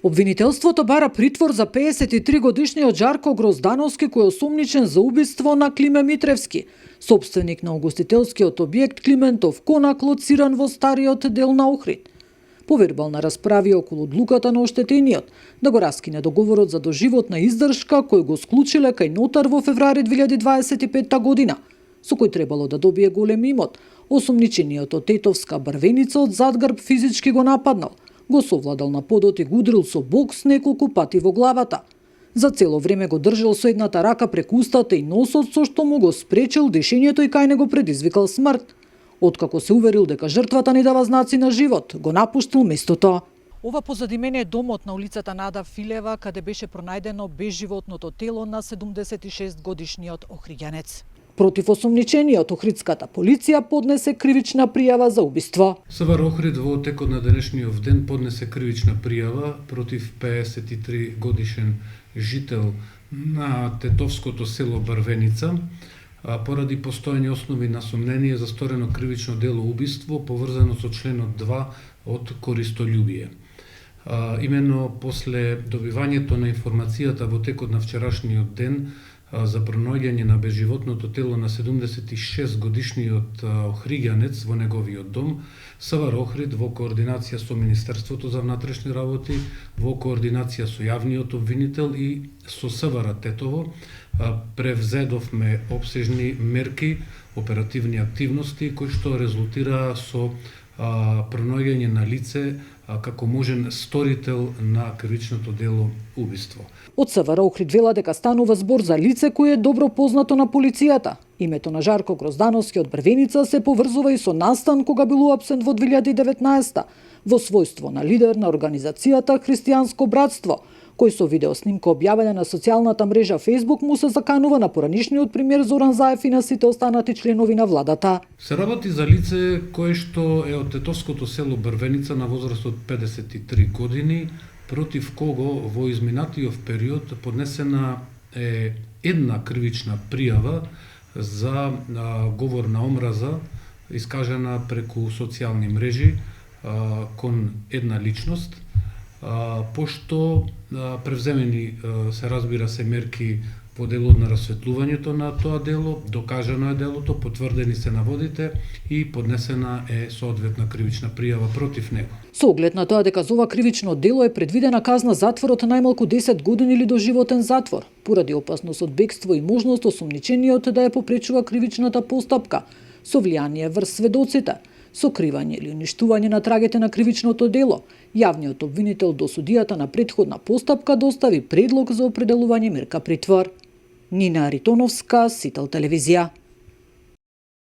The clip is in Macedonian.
Обвинителството бара притвор за 53 годишниот Жарко Гроздановски, кој е осомничен за убиство на Климе Митревски, сопственик на угостителскиот објект Климентов Конак, лоциран во стариот дел на Охрид. По вербална расправи околу одлуката на оштетениот да го раскине договорот за доживотна издршка кој го склучиле кај нотар во февруари 2025 година, со кој требало да добие голем имот, осомничениот од Тетовска Брвеница од задгрб физички го нападнал, го совладал на подот и го удрил со бокс неколку пати во главата. За цело време го држал со едната рака преку устата и носот, со што му го спречил дишењето и кај него предизвикал смрт. Откако се уверил дека жртвата не дава знаци на живот, го напуштил местото. Ова позади мене е домот на улицата Нада Филева, каде беше пронајдено безживотното тело на 76 годишниот охриѓанец. Против осомничениот охридската полиција поднесе кривична пријава за убиство. СВР Охрид во текот на денешниот ден поднесе кривична пријава против 53 годишен жител на тетовското село Брвеница, поради постојани основи на сомнение за сторено кривично дело убиство поврзано со членот 2 од користолюбие. Именно после добивањето на информацијата во текот на вчерашниот ден за пронаоѓање на безживотното тело на 76 годишниот охриѓанец во неговиот дом, СВР Охрид во координација со Министерството за внатрешни работи, во координација со јавниот обвинител и со СВР Тетово, превзедовме опсежни мерки, оперативни активности кои што резултираа со пронаоѓање на лице како можен сторител на кривичното дело убиство. Од СВР Охрид вела дека станува збор за лице кое е добро познато на полицијата. Името на Жарко Гроздановски од Брвеница се поврзува и со настан кога бил уапсен во 2019 во својство на лидер на организацијата Христијанско братство, кој со видеоснимка објавена на социјалната мрежа Facebook му се заканува на поранишниот премиер Зоран Заев и на сите останати членови на владата. Се работи за лице кое што е од тетовското село Брвеница на возраст од 53 години, против кого во изминатиот период поднесена е една кривична пријава за говор на омраза, искажена преку социјални мрежи кон една личност, пошто превземени се разбира се мерки во делот на расветлувањето на тоа дело, докажано е делото, потврдени се наводите и поднесена е соодветна кривична пријава против него. Со оглед на тоа дека за ова кривично дело е предвидена казна затвор од најмалку 10 години или доживотен затвор, поради опасност од бегство и можност осомничениот да ја попречува кривичната постапка, со влијание врз сведоците, сокривање или уништување на трагите на кривичното дело, јавниот обвинител до судијата на претходна постапка достави предлог за определување мерка притвор. Нина Аритоновска, Сител телевизија.